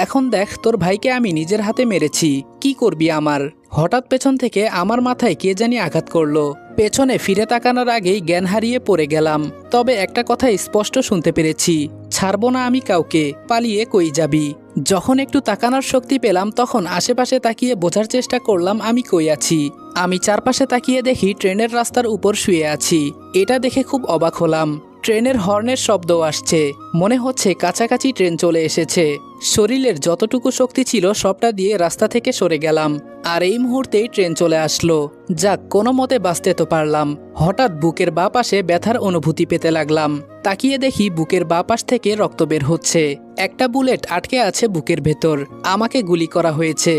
এখন দেখ তোর ভাইকে আমি নিজের হাতে মেরেছি, কি করবি আমার। হঠাৎ পেছন থেকে আমার মাথায় কে জানি আঘাত করলো। পেছনে ফিরে তাকানোর আগেই জ্ঞান হারিয়ে পড়ে গেলাম। তবে একটা কথা স্পষ্ট শুনতে পেরেছি, ছাড়বো না আমি কাউকে, পালিয়ে কই যাবি। যখন একটু তাকানোর শক্তি পেলাম তখন আশেপাশে তাকিয়ে বোঝার চেষ্টা করলাম আমি কই আছি। আমি চারপাশে তাকিয়ে দেখি ট্রেনের রাস্তার উপর শুয়ে আছি। এটা দেখে খুব অবাক হলাম। ট্রেনের হর্নের শব্দও আসছে, মনে হচ্ছে কাছাকাছি ট্রেন চলে এসেছে। শরীরের যতটুকু শক্তি ছিল সবটা দিয়ে রাস্তা থেকে সরে গেলাম। আর এই মুহূর্তেই ট্রেন চলে আসলো। যাক, কোনো মতে বাঁচতে তো পারলাম। হঠাৎ বুকের বাঁ পাশে ব্যথার অনুভূতি পেতে লাগলাম। তাকিয়ে দেখি বুকের বাঁ পাশ থেকে রক্ত বের হচ্ছে। একটা বুলেট আটকে আছে বুকের ভেতর। আমাকে গুলি করা হয়েছে।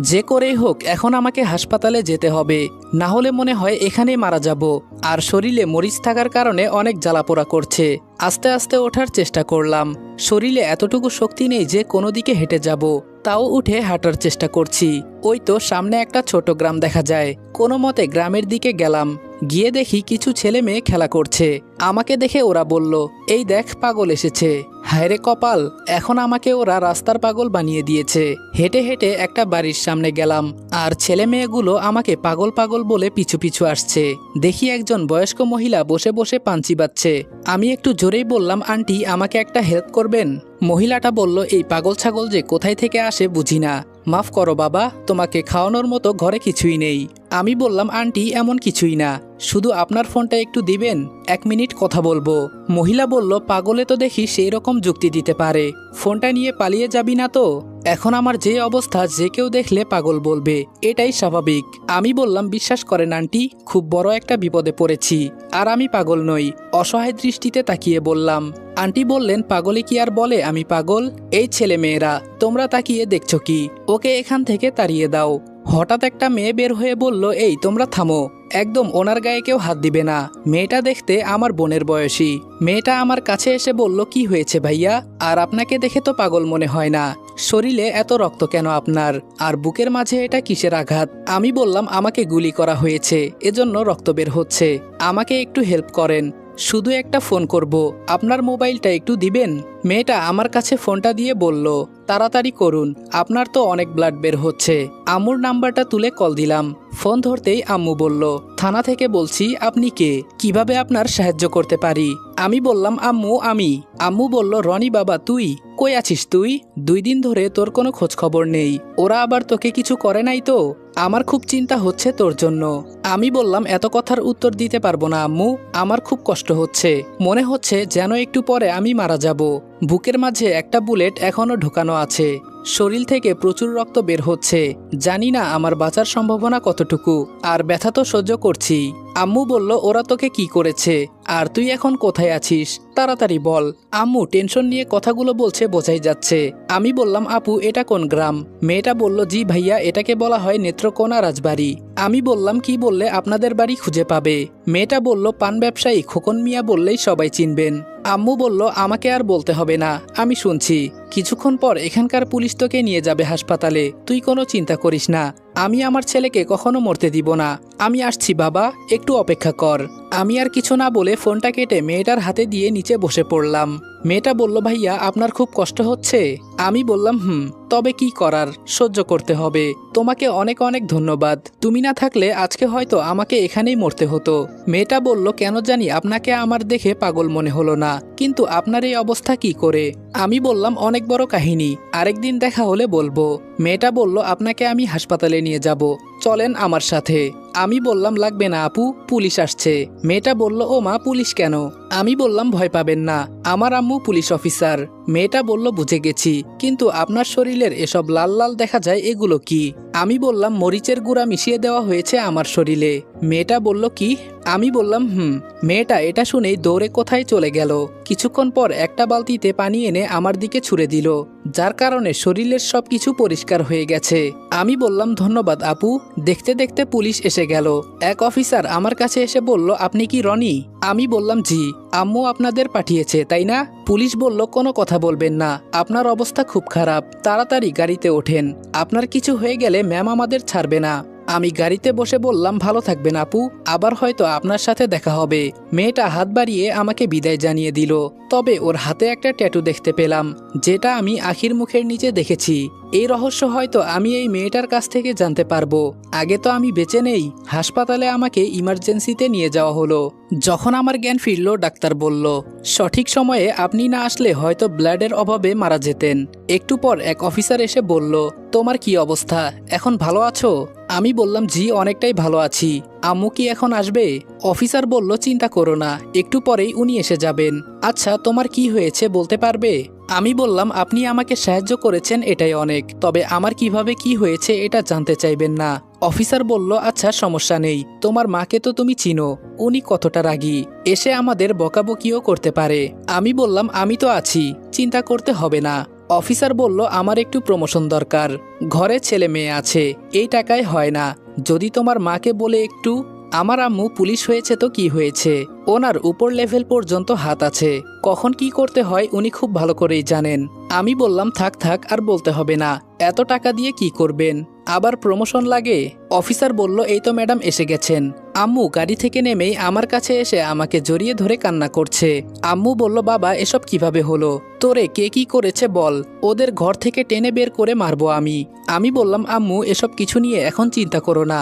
যে করেই হোক এখন আমাকে হাসপাতালে যেতে হবে, না হলে মনে হয় এখানেই মারা যাব। আর শরীরে মরিচ থাকার কারণে অনেক জ্বালাপোড়া করছে। আস্তে আস্তে ওঠার চেষ্টা করলাম। শরীরে এতটুকু শক্তি নেই যে কোনো দিকে হেঁটে যাব, তাও উঠে হাঁটার চেষ্টা করছি। ওই তো সামনে একটা ছোট গ্রাম দেখা যায়। কোনো মতে গ্রামের দিকে গেলাম। গিয়ে দেখি কিছু ছেলে মেয়ে খেলা করছে। আমাকে দেখে ওরা বলল, এই দেখ পাগল এসেছে। হায়রে কপাল, এখন আমাকে ওরা রাস্তার পাগল বানিয়ে দিয়েছে। হেঁটে হেঁটে একটা বাড়ির সামনে গেলাম, আর ছেলে মেয়েগুলো আমাকে পাগল পাগল বলে পিছু পিছু আসছে। দেখি একজন বয়স্ক মহিলা বসে বসে পান চিবাচ্ছে। আমি একটু জোরেই বললাম, আন্টি আমাকে একটা হেল্প করবেন? মহিলাটা বলল, এই পাগল ছাগল যে কোথায় থেকে আসে বুঝি না, মাফ করো বাবা, তোমাকে খাওয়ানোর মতো ঘরে কিছুই নেই। আমি বললাম, আন্টি এমন কিছুই না, শুধু আপনার ফোনটা একটু দিবেন, 1 মিনিট কথা বলবো। মহিলা বলল, পাগলে তো দেখি সেই রকম যুক্তি দিতে পারে, ফোনটা নিয়ে পালিয়ে যাবি না তো? এখন আমার যে অবস্থা, যে কেউ দেখলে পাগল বলবে, এটাই স্বাভাবিক। আমি বললাম, বিশ্বাস করেন আন্টি, খুব বড় একটা বিপদে পড়েছি। আর আমি পাগল নই। অসহায় দৃষ্টিতে তাকিয়ে বললাম। আন্টি বললেন, পাগলে কি আর বলে আমি পাগল? এই ছেলে মেয়েরা তোমরা তাকিয়ে দেখছো কি? ওকে এখান থেকে তাড়িয়ে দাও। হঠাৎ একটা মেয়ে বের হয়ে বলল, এই তোমরা থামো, একদম ওনার গায়ে কেউ হাত দিবে না। মেয়েটা দেখতে আমার বোনের বয়সী। মেয়েটা আমার কাছে এসে বলল, কি হয়েছে ভাইয়া? আর আপনাকে দেখে তো পাগল মনে হয় না, শরীরে এত রক্ত কেন আপনার? আর বুকের মাঝে এটা কিসের আঘাত? আমি বললাম, আমাকে গুলি করা হয়েছে, এজন্য রক্ত বের হচ্ছে। আমাকে একটু হেল্প করেন, শুধু একটা ফোন করব, আপনার মোবাইলটা একটু দিবেন? মেয়েটা আমার কাছে ফোনটা দিয়ে বলল, তাড়াতাড়ি করুন, আপনার তো অনেক ব্লাড বের হচ্ছে। আম্মুর নাম্বারটা তুলে কল দিলাম। ফোন ধরতেই আম্মু বলল, থানা থেকে বলছি, আপনি কে? কিভাবে আপনার সাহায্য করতে পারি? আমি বললাম, আম্মু আমি। আম্মু বলল, রনি বাবা তুই কই আছিস? তুই 2 দিন ধরে তোর কোনো খোঁজ খবর নেই। ওরা আবার তোকে কিছু করে নাই তো? আমার খুব চিন্তা হচ্ছে তোর জন্য। আমি বললাম, এত কথার উত্তর দিতে পারবো না আম্মু, আমার খুব কষ্ট হচ্ছে। মনে হচ্ছে যেন একটু পরে আমি মারা যাব। বুকের মাঝে একটা বুলেট এখনো ঢোকানো আছে। শরীর থেকে প্রচুর রক্ত বের হচ্ছে। জানি না আমার বাঁচার সম্ভাবনা কতটুকু। আর ব্যথা তো সহ্য করছি। আম্মু বলল, ওরা তোকে কি করেছে? আর তুই এখন কোথায় আছিস? তাড়াতাড়ি বল। আম্মু টেনশন নিয়ে কথাগুলো বলছে, বোঝাই যাচ্ছে। আমি বললাম, আপু এটা কোন গ্রাম? মেয়েটা বলল, জি ভাইয়া, এটাকে বলা হয় নেত্রকোনা রাজবাড়ি। আমি বললাম, কি বললে আপনাদের বাড়ি খুঁজে পাবে? মেয়েটা বলল, পান ব্যবসায়ী খোকন মিয়া বললেই সবাই চিনবেন। আম্মু বলল, আমাকে আর বলতে হবে না, আমি শুনছি। কিছুক্ষণ পর এখানকার পুলিশ তোকে নিয়ে যাবে হাসপাতালে, তুই কোনো চিন্তা করিস না। আমি আমার ছেলেকে কখনো মরতে দিব না। আমি আসছি বাবা, একটু অপেক্ষা কর। আমি আর কিছু না বলে ফোনটা কেটে মেয়েটার হাতে দিয়ে নিচে বসে পড়লাম। মেয়েটা বলল, ভাইয়া আপনার খুব কষ্ট হচ্ছে? আমি বললাম, তবে কি করার, সহ্য করতে হবে। তোমাকে অনেক অনেক ধন্যবাদ, তুমি না থাকলে আজকে হয়তো আমাকে এখানেই মরতে হতো। মেয়েটা বলল, কেন জানি আপনাকে আমার দেখে পাগল মনে হলো না, কিন্তু আপনার এই অবস্থা কি করে? আমি বললাম, অনেক বড় কাহিনী, আরেকদিন দেখা হলে বলবো। মেয়েটা বলল, আপনাকে আমি হাসপাতালে নিয়ে যাব, চলেন আমার সাথে। আমি বললাম, লাগবে না আপু, পুলিশ আসছে। মেয়েটা বলল, ও মা, পুলিশ কেন? আমি বললাম, ভয় পাবেন না, আমার আম্মু পুলিশ অফিসার। মেয়েটা বলল, বুঝে গেছি, কিন্তু আপনার শরীরের এসব লাল লাল দেখা যায়, এগুলো কি? আমি বললাম, মরিচের গুঁড়া মিশিয়ে দেওয়া হয়েছে আমার শরীরে। মেয়েটা বলল, কি? আমি বললাম, মেয়েটা এটা শুনেই দৌড়ে কোথায় চলে গেল। কিছুক্ষণ পর একটা বালতিতে পানি এনে আমার দিকে ছুঁড়ে দিল, যার কারণে শরীরের সবকিছু পরিষ্কার হয়ে গেছে। আমি বললাম, ধন্যবাদ আপু। দেখতে দেখতে পুলিশ এসে গেল। এক অফিসার আমার কাছে এসে বলল, আপনি কি রনি? আমি বললাম, জি। আম্মু আপনাদের পাঠিয়েছে তাই না? পুলিশ বলল, কোনো কথা বলবেন না, আপনার অবস্থা খুব খারাপ, তাড়াতাড়ি গাড়িতে ওঠেন, আপনার কিছু হয়ে গেলে ম্যাম আমাদের ছাড়বে না। আমি গাড়িতে বসে বললাম, ভালো থাকবেন আপু, আবার হয়তো আপনার সাথে দেখা হবে। মেয়েটা হাত বাড়িয়ে আমাকে বিদায় জানিয়ে দিল। তবে ওর হাতে একটা ট্যাটু দেখতে পেলাম, যেটা আমি আখির মুখের নিচে দেখেছি। এই রহস্য হয়তো আমি এই মেয়েটার কাছ থেকে জানতে পারবো। আগে তো আমি বেঁচে নেই, হাসপাতালে আমাকে ইমার্জেন্সিতে নিয়ে যাওয়া হলো। যখন আমার জ্ঞান ফিরল, ডাক্তার বলল, সঠিক সময়ে আপনি না আসলে হয়তো ব্লাডের অভাবে মারা যেতেন। একটু পর এক অফিসার এসে বলল, তোমার কি অবস্থা, এখন ভালো আছো? আমি বললাম, জি অনেকটাই ভালো আছি। আম্মু কি এখন আসবে? অফিসার বলল, চিন্তা করো না, একটু পরেই উনি এসে যাবেন। আচ্ছা, তোমার কি হয়েছে বলতে পারবে? আমি বললাম, আপনি আমাকে সাহায্য করেছেন এটাই অনেক, তবে আমার কিভাবে কি হয়েছে এটা জানতে চাইবেন না। অফিসার বলল, আচ্ছা সমস্যা নেই, তোমার মাকে তো তুমি চিনো, উনি কতটা রাগী, এসে আমাদের বকাবকিও করতে পারে। আমি বললাম, আমি তো আছি, চিন্তা করতে হবে না। অফিসার বলল, আমার একটু প্রমোশন দরকার, ঘরে ছেলে মেয়ে আছে, এই টাকায় হয় না। যদি তোমার মাকে বলে একটু। আমার আম্মু পুলিশ হয়েছে তো কি হয়েছে, ওনার উপর লেভেল পর্যন্ত হাত আছে, কখন কি করতে হয় উনি খুব ভালো করেই জানেন। আমি বললাম, থাক থাক, আর বলতে হবে না, এত টাকা দিয়ে কি করবেন, আবার প্রমোশন লাগে? অফিসার বলল, এই তো ম্যাডাম এসে গেছেন। আম্মু গাড়ি থেকে নেমেই আমার কাছে এসে আমাকে জড়িয়ে ধরে কান্না করছে। আম্মু বলল, বাবা এসব কিভাবে হলো, তোরে কে কি করেছে বল, ওদের ঘর থেকে টেনে বের করে মারবো আমি। আমি বললাম, আম্মু এসব কিছু নিয়ে এখন চিন্তা করো না,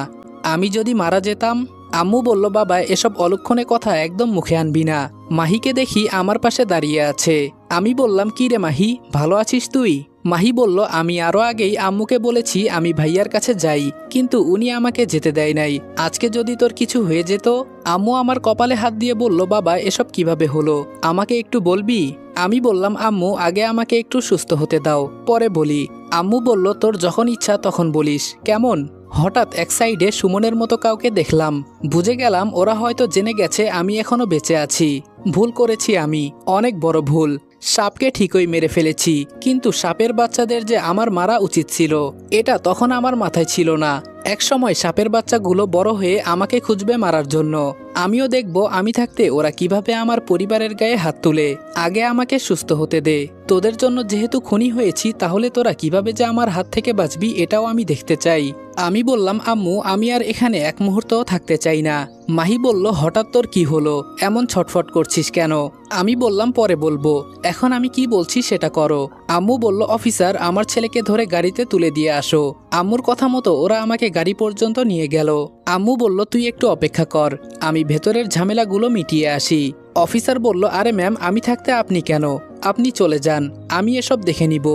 আমি যদি মারা যেতাম। আম্মু বলল, বাবা এসব অলক্ষণে কথা একদম মুখে আনবি না। মাহিকে দেখি আমার পাশে দাঁড়িয়ে আছে। আমি বললাম, কি রে মাহি, ভালো আছিস তুই? মাহি বলল, আমি আরো আগেই আম্মুকে বলেছি আমি ভাইয়ার কাছে যাই, কিন্তু উনি আমাকে যেতে দেয় নাই। আজকে যদি তোর কিছু হয়ে যেত? আম্মু আমার কপালে হাত দিয়ে বলল, বাবা এসব কিভাবে হলো, আমাকে একটু বলবি? আমি বললাম, আম্মু আগে আমাকে একটু সুস্থ হতে দাও, পরে বলি। আম্মু বলল, তোর যখন ইচ্ছা তখন বলিস, কেমন? হঠাৎ এক সাইডে সুমনের মতো কাউকে দেখলাম, বুঝে গেলাম ওরা হয়তো জেনে গেছে আমি এখনো বেঁচে আছি। ভুল করেছি আমি, অনেক বড় ভুল। সাপকে ঠিকই মেরে ফেলেছি, কিন্তু সাপের বাচ্চাদের যে আমার মারা উচিত ছিল, এটা তখন আমার মাথায় ছিল না। এক সময় সাপের বাচ্চাগুলো বড় হয়ে আমাকে খুঁজবে মারার জন্য, আমিও দেখব আমি থাকতে ওরা কিভাবে আমার পরিবারের গায়ে হাত তুলে। আগে আমাকে সুস্থ হতে দে, তোদের জন্য যেহেতু খুনি হয়েছি, তাহলে তোরা কিভাবে যে আমার হাত থেকে বাঁচবি এটাও আমি দেখতে চাই। আমি বললাম, আম্মু আমি আর এখানে এক মুহূর্তও থাকতে চাই না। মাহি বলল, হঠাৎ তোর কি হলো, এমন ছটফট করছিস কেন? আমি বললাম, পরে বলবো, এখন আমি কি বলছি সেটা করো। আম্মু বলল, অফিসার আমার ছেলেকে ধরে গাড়িতে তুলে দিয়ে আসো। আম্মুর কথা মতো ওরা আমাকে গাড়ি পর্যন্ত নিয়ে গেল। আম্মু বলল, তুই একটু অপেক্ষা কর, আমি ভেতরের ঝামেলাগুলো মিটিয়ে আসি। অফিসার বলল, আরে ম্যাম আমি থাকতে আপনি কেন, আপনি চলে যান, আমি এসব দেখে নিব,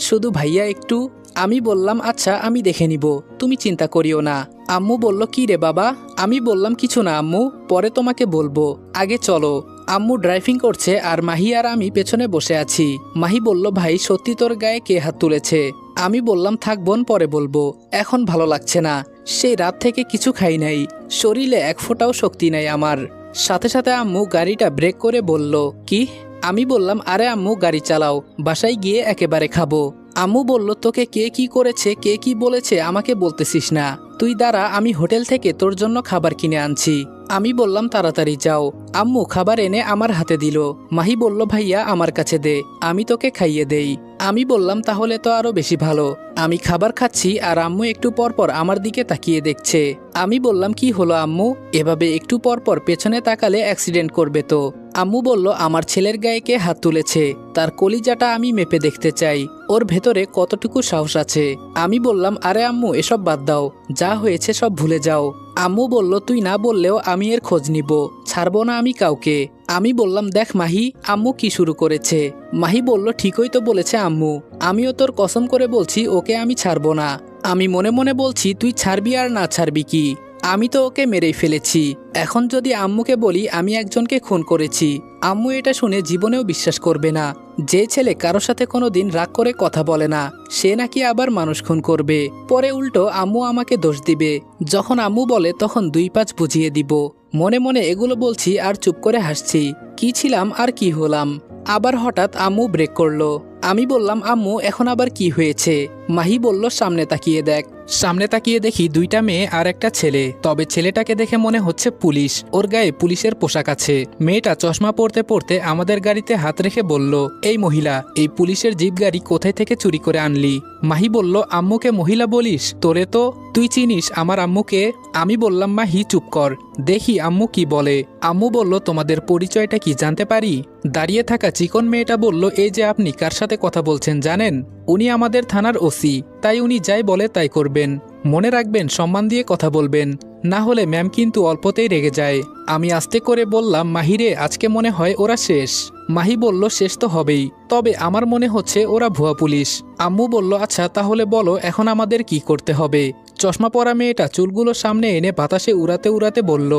শুধু ভাইয়া একটু। আমি বললাম, আচ্ছা আমি দেখে নিব, তুমি চিন্তা করিও না। আম্মু বলল, কি রে বাবা? আমি বললাম, কিছু না আম্মু, পরে তোমাকে বলবো, আগে চলো। আম্মু ড্রাইভিং করছে আর মাহি আর আমি পেছনে বসে আছি। মাহি বলল, ভাই সত্যি তোর গায়ে কে হাত তুলেছে? আমি বললাম, থাক বোন, পরে বলবো, এখন ভালো লাগছে না, সেই রাত থেকে কিছু খাই নাই, শরীরে এক ফোঁটাও শক্তি নাই আমার। সাথে সাথে আম্মু গাড়িটা ব্রেক করে বলল, কি? আমি বললাম, আরে আম্মু গাড়ি চালাও, বাসায় গিয়ে একেবারে খাবো। আম্মু বলল, তোকে কে কি করেছে, কে কি বলেছে আমাকে বলতেছিস না, তুই দাঁড়া, আমি হোটেল থেকে তোর জন্য খাবার কিনে আনছি। আমি বললাম, তাড়াতাড়ি যাও। আম্মু খাবার এনে আমার হাতে দিল। মাহি বলল, ভাইয়া আমার কাছে দে, আমি তোকে খাইয়ে দেই। আমি বললাম, তাহলে তো আরো বেশি ভালো। আমি খাবার খাচ্ছি আর আম্মু একটু পর পর আমার দিকে তাকিয়ে দেখছে। আমি বললাম, কি হলো আম্মু, এভাবে একটু পর পর পেছনে তাকালে অ্যাক্সিডেন্ট করবে তো। আম্মু বলল, আমার ছেলের গায়ে কে হাত তুলেছে, তার কলিজাটা আমি মেপে দেখতে চাই, ওর ভেতরে কতটুকু সাহস আছে। আমি বললাম, আরে আম্মু এসব বাদ দাও, যা হয়েছে সব ভুলে যাও। আম্মু বলল, তুই না বললেও আমি এর খোঁজ নিব, ছাড়বো না আমি কাউকে। আমি বললাম, দেখ মাহি, আম্মু কি শুরু করেছে। মাহি বলল, ঠিকই তো বলেছে আম্মু, আমিও তোর কসম করে বলছি ওকে আমি ছাড়বো না। আমি মনে মনে বলছি, তুই ছাড়বি আর না ছাড়বি কি, আমি তো ওকে মেরেই ফেলেছি। এখন যদি আম্মুকে বলি আমি একজনকে খুন করেছি, আম্মু এটা শুনে জীবনেও বিশ্বাস করবে না। যে ছেলে কারো সাথে কোনোদিন রাগ করে কথা বলে না, সে নাকি আবার মানুষ খুন করবে। পরে উল্টো আম্মু আমাকে দোষ দিবে। যখন আম্মু বলে তখন 2-5 বুঝিয়ে দিব। মনে মনে এগুলো বলছি আর চুপ করে হাসছি। কি ছিলাম আর কি হলাম। আবার হঠাৎ আম্মু ব্রেক করলো। আমি বললাম, আম্মু এখন আবার কি হয়েছে? মাহি বলল, সামনে তাকিয়ে দেখ। সামনে তাকিয়ে দেখি 2টা মেয়ে আর একটা ছেলে, তবে ছেলেটাকে দেখে মনে হচ্ছে পুলিশ, ওর গায়ে পুলিশের পোশাক আছে। মেয়েটা চশমা পরতে পরতে আমাদের গাড়িতে হাত রেখে বলল, এই মহিলা, এই পুলিশের জিপ গাড়ি কোথায় থেকে চুরি করে আনলি? মাহি বলল, আম্মুকে মহিলা বলিস, তোরে তো তুই চিনিস আমার আম্মুকে? আমি বললাম মাহি চুপ কর, দেখি আম্মু কি বলে। আম্মু বলল তোমাদের পরিচয়টা কি জানতে পারি? দাঁড়িয়ে থাকা চিকন মেয়েটা বলল এই যে আপনি কার সাথে কথা বলছেন জানেন? উনি আমাদের থানার ওসি, তাই উনি যাই বলে তাই করবেন। মনে রাখবেন সম্মান দিয়ে কথা বলবেন, না হলে ম্যাম কিন্তু অল্পতেই রেগে যায়। আমি আস্তে করে বললাম মাহিরে আজকে মনে হয় ওরা শেষ। মাহি বলল শেষ তো হবেই, তবে আমার মনে হচ্ছে ওরা ভুয়া পুলিশ। আম্মু বলল আচ্ছা তাহলে বলো এখন আমাদের কি করতে হবে? চশমা পরা মেয়েটা চুলগুলো সামনে এনে বাতাসে উড়াতে উড়াতে বলল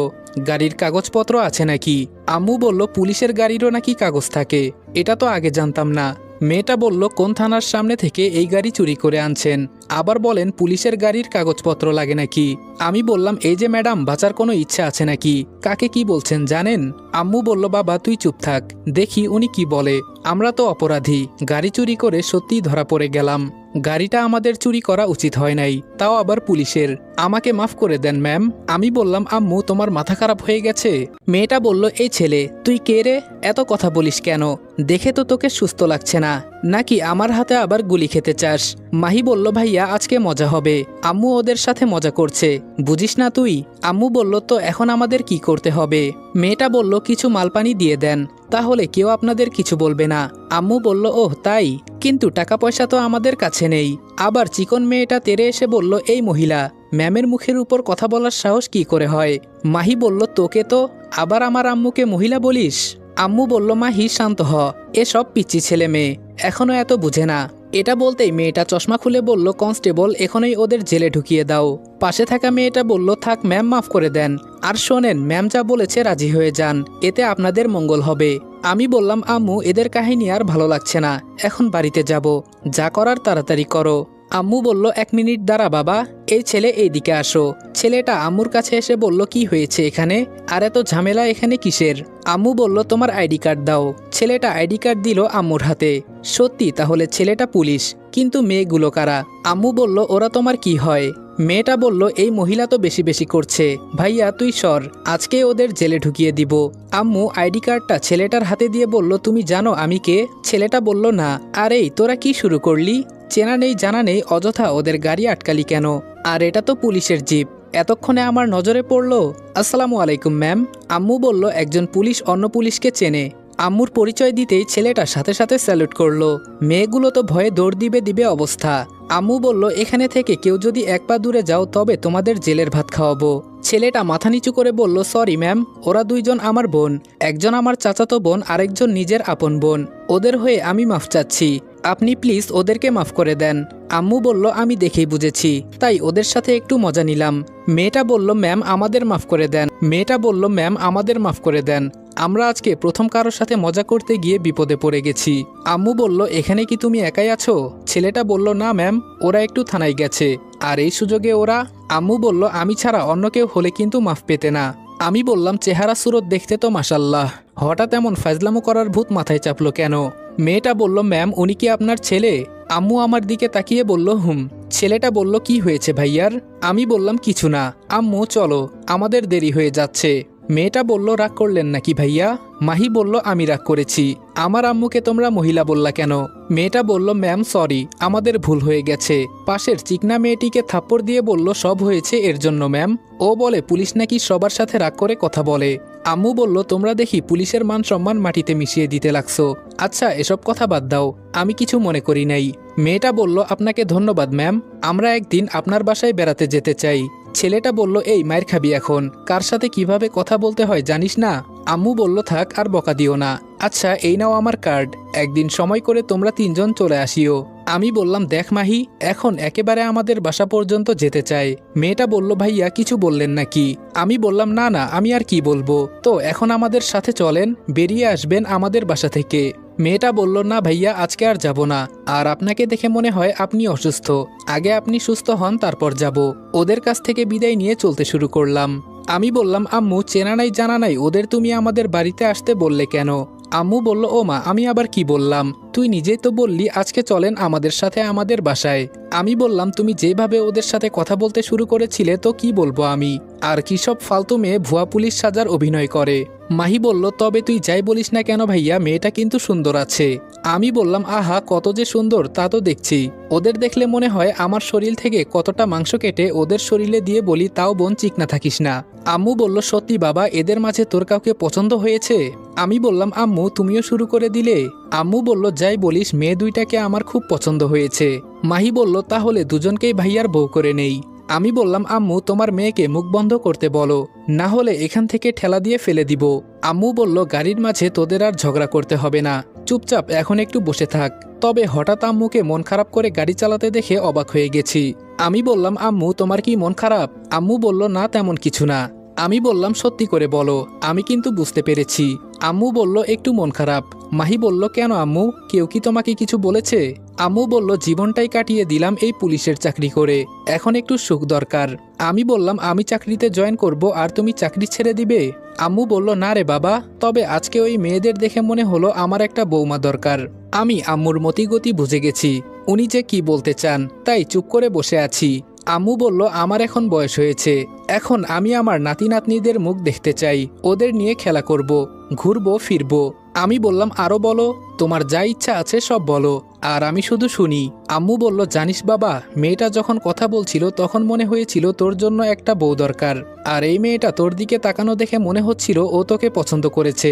গাড়ির কাগজপত্র আছে নাকি? আম্মু বলল পুলিশের গাড়িরও নাকি কাগজ থাকে, এটা তো আগে জানতাম না। মেয়েটা বলল কোন থানার সামনে থেকে এই গাড়ি চুরি করে আনছেন? আবার বলেন পুলিশের গাড়ির কাগজপত্র লাগে নাকি? আমি বললাম এই যে ম্যাডাম বাঁচার কোনো ইচ্ছা আছে নাকি? কাকে কি বলছেন জানেন? আম্মু বলল বাবা তুই চুপ থাক, দেখি উনি কি বলে। আমরা তো অপরাধী, গাড়ি চুরি করে সত্যিই ধরা পড়ে গেলাম। গাড়িটা আমাদের চুরি করা উচিত হয় নাই, তাও আবার পুলিশের। আমাকে মাফ করে দেন ম্যাম। আমি বললাম আম্মু তোমার মাথা খারাপ হয়ে গেছে? মেয়েটা বলল এই ছেলে তুই কে রে, এত কথা বলিস কেন? দেখে তো তোকে সুস্থ লাগছে না, নাকি আমার হাতে আবার গুলি খেতে চাস? মাহি বলল ভাইয়া আজকে মজা হবে, আম্মু ওদের সাথে মজা করছে, বুঝিস না তুই? আম্মু বলল তো এখন আমাদের কি করতে হবে? মেয়েটা বলল কিছু মালপানি দিয়ে দেন, তাহলে কেউ আপনাদের কিছু বলবে না। আম্মু বলল ওহ তাই, কিন্তু টাকা পয়সা তো আমাদের কাছে নেই। আবার চিকন মেয়েটা তেরে এসে বলল এই মহিলা ম্যামের মুখের উপর কথা বলার সাহস কি করে হয়? মাহি বলল তোকে তো আবার আমার আম্মুকে মহিলা বলিস? আম্মু বলল মাহি শান্ত হ, এসব পিচ্চি ছেলে মেয়ে এখনো এত বুঝে না। এটা বলতেই মেয়েটা চশমা খুলে বলল কনস্টেবল এখনই ওদের জেলে ঢুকিয়ে দাও। পাশে থাকা মেয়েটা বলল থাক ম্যাম মাফ করে দেন, আর শোনেন ম্যাম যা বলেছে রাজি হয়ে যান, এতে আপনাদের মঙ্গল হবে। আমি বললাম আম্মু এদের কাহিনী আর ভালো লাগছে না, এখন বাড়িতে যাব, যা করার তাড়াতাড়ি করো। আম্মু বলল 1 মিনিট দাঁড়া বাবা, এই ছেলে এইদিকে আসো। ছেলেটা আম্মুর কাছে এসে বলল কি হয়েছে এখানে, আর এত ঝামেলা এখানে কিসের? আম্মু বলল তোমার আইডি কার্ড দাও। ছেলেটা আইডি কার্ড দিল আম্মুর হাতে। সত্যি তাহলে ছেলেটা পুলিশ, কিন্তু মেয়েগুলো কারা? আম্মু বলল ওরা তোমার কি হয়? মেয়েটা বলল এই মহিলা তো বেশি বেশি করছে, ভাইয়া তুই সর, আজকে ওদের জেলে ঢুকিয়ে দিব। আম্মু আইডি কার্ডটা ছেলেটার হাতে দিয়ে বলল তুমি জানো আমি কে? ছেলেটা বলল না। আরে তোরা কি শুরু করলি? চেনা নেই জানা নেই অযথা ওদের গাড়ি আটকালি কেন? আর এটা তো পুলিশের জিপ, এতক্ষণে আমার নজরে পড়ল। আসসালামু আলাইকুম ম্যাম। আম্মু বলল একজন পুলিশ অন্য পুলিশকে চেনে। আম্মুর পরিচয় দিতেই ছেলেটা সাথে সাথে স্যালুট করলো। মেয়েগুলো তো ভয়ে দৌড় দিবে দিবে অবস্থা। আম্মু বলল এখানে থেকে কেউ যদি 1 পা দূরে যাও তবে তোমাদের জেলের ভাত খাওয়াবো। ছেলেটা মাথা নিচু করে বলল সরি ম্যাম, ওরা 2 জন আমার বোন, একজন আমার চাচাতো বোন আরেকজন নিজের আপন বোন, ওদের হয়ে আমি মাফ চাচ্ছি, আপনি প্লিজ ওদেরকে মাফ করে দেন। আম্মু বলল আমি দেখেই বুঝেছি, তাই ওদের সাথে একটু মজা নিলাম। মেয়েটা বলল ম্যাম আমাদের মাফ করে দেন। মেয়েটা বলল ম্যাম আমাদের মাফ করে দেন, আমরা আজকে প্রথম কারোর সাথে মজা করতে গিয়ে বিপদে পড়ে গেছি। আম্মু বলল এখানে কি তুমি একাই আছো? ছেলেটা বলল না ম্যাম, ওরা একটু থানায় গেছে, আর এই সুযোগে ওরা। আম্মু বলল আমি ছাড়া অন্য কেউ হলে কিন্তু মাফ পেতে না। আমি বললাম চেহারা সুরত দেখতে তো মাশাল্লাহ, হঠাৎ এমন ফাজলামো করার ভূত মাথায় চাপলো কেন? মেয়েটা বলল ম্যাম উনি কি আপনার ছেলে? আম্মু আমার দিকে তাকিয়ে বলল হুম। ছেলেটা বলল কি হয়েছে ভাইয়ার? আমি বললাম কিছু না, আম্মু চলো আমাদের দেরি হয়ে যাচ্ছে। মেয়েটা বলল রাগ করলেন নাকি ভাইয়া? মাহি বলল আমি রাগ করেছি, আমার আম্মুকে তোমরা মহিলা বললা কেন? মেয়েটা বলল ম্যাম সরি, আমাদের ভুল হয়ে গেছে। পাশের চিকনা মেয়েটিকে থাপ্পড় দিয়ে বলল সব হয়েছে এর জন্য ম্যাম, ও বলে পুলিশ নাকি সবার সাথে রাগ করে কথা বলে। আম্মু বলল তোমরা দেখি পুলিশের মান সম্মান মাটিতে মিশিয়ে দিতে লাগছো। আচ্ছা এসব কথা বাদ দাও, আমি কিছু মনে করি নাই। মেয়েটা বলল আপনাকে ধন্যবাদ ম্যাম, আমরা একদিন আপনার বাসায় বেড়াতে যেতে চাই। ছেলেটা বলল এই মায়ের খাবি এখন, কার সাথে কিভাবে কথা বলতে হয় জানিস না? আম্মু বলল থাক আর বকা দিও না। আচ্ছা এই নাও আমার কার্ড, একদিন সময় করে তোমরা 3 জন চলে আসিও। আমি বললাম দেখ মাহি, এখন একেবারে আমাদের বাসা পর্যন্ত যেতে চাই। মেয়েটা বলল ভাইয়া কিছু বললেন নাকি? আমি বললাম না না, আমি আর কি বলবো, তো এখন আমাদের সাথে চলেন, বেরিয়ে আসবেন আমাদের বাসা থেকে। মেয়েটা বলল না ভাইয়া আজকে আর যাব না, আর আপনাকে দেখে মনে হয় আপনি অসুস্থ, আগে আপনি সুস্থ হন তারপর যাব। ওদের কাছ থেকে বিদায় নিয়ে চলতে শুরু করলাম। আমি বললাম আম্মু চেনা নাই জানা নাই ওদের তুমি আমাদের বাড়িতে আসতে বললে কেন? আম্মু বলল ও মা আমি আবার কি বললাম, তুই নিজেই তো বললি আজকে চলেন আমাদের সাথে আমাদের বাসায়। আমি বললাম তুমি যেভাবে ওদের সাথে কথা বলতে শুরু করেছিলে তো কি বলবো আমি। আর কি সব ফালতু মেয়ে ভুয়া পুলিশ সাজার অভিনয় করে। মাহি বলল, তবে তুই যাই বলিস না কেন ভাইয়া, মেয়েটা কিন্তু সুন্দর আছে। আমি বললাম, আহা কত যে সুন্দর তা তো দেখছি। ওদের দেখলে মনে হয় আমার শরীর থেকে কতটা মাংস কেটে ওদের শরীরে দিয়ে বলি, তাও বোন চিকনা থাকিস না। আম্মু বলল, সত্যি বাবা, এদের মাঝে তোর কাউকে পছন্দ হয়েছে? আমি বললাম, আম্মু তুমিও শুরু করে দিলে। আম্মু বলল, যাই বলিস, মেয়ে দুইটাকে আমার খুব পছন্দ হয়েছে। মাহি বলল, তাহলে দুজনকেই ভাইয়ার বউ করে নেই। আমি বললাম, আম্মু তোমার মেয়েকে মুখ বন্ধ করতে বলো, না হলে এখান থেকে ঠেলা দিয়ে ফেলে দিব। আম্মু বলল, গাড়ির মাঝে তোদের আর ঝগড়া করতে হবে না, চুপচাপ এখন একটু বসে থাক। তবে হঠাৎ আম্মুকে মন খারাপ করে গাড়ি চালাতে দেখে অবাক হয়ে গেছি। আমি বললাম, আম্মু তোমার কি মন খারাপ? আম্মু বলল, না তেমন কিছু না। আমি বললাম, সত্যি করে বলো, আমি কিন্তু বুঝতে পেরেছি। আম্মু বলল, একটু মন খারাপ। মাহি বলল, কেন আম্মু, কেউ কি তোমাকে কিছু বলেছে? আম্মু বলল, জীবনটাই কাটিয়ে দিলাম এই পুলিশের চাকরি করে, এখন একটু সুখ দরকার। আমি বললাম, আমি চাকরিতে জয়েন করব আর তুমি চাকরি ছেড়ে দিবে? আম্মু বলল, না রে বাবা, তবে আজকে ওই মেয়েদের দেখে মনে হলো আমার একটা বৌমা দরকার। আমি আম্মুর মতিগতি বুঝে গেছি, উনি যে কি বলতে চান, তাই চুপ করে বসে আছি। আম্মু বলল, আমার এখন বয়স হয়েছে, এখন আমি আমার নাতি নাতনিদের মুখ দেখতে চাই, ওদের নিয়ে খেলা করব, ঘুরবো ফিরবো। আমি বললাম, আরো বলো, তোমার যা ইচ্ছা আছে সব বলো, আর আমি শুধু শুনি। আম্মু বলল, জানিস বাবা, মেয়েটা যখন কথা বলছিল তখন মনে হয়েছিল তোর জন্য একটা বউ দরকার, আর এই মেয়েটা তোর দিকে তাকানো দেখে মনে হচ্ছিল ও তোকে পছন্দ করেছে।